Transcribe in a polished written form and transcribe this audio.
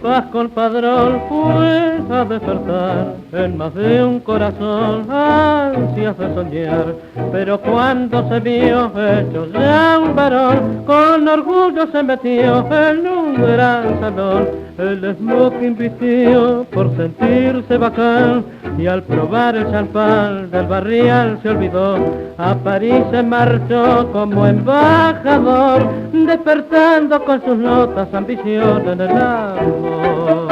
compás con padrón fue a despertar en más de un corazón ansias de soñar, pero cuando se vio hecho ya un varón, con orgullo se metió en un gran salón. El smoking vistió por sentirse bacán y al probar el champán del barrial se olvidó. A París se marchó como embajador, despertando con sus notas ambición en el amor.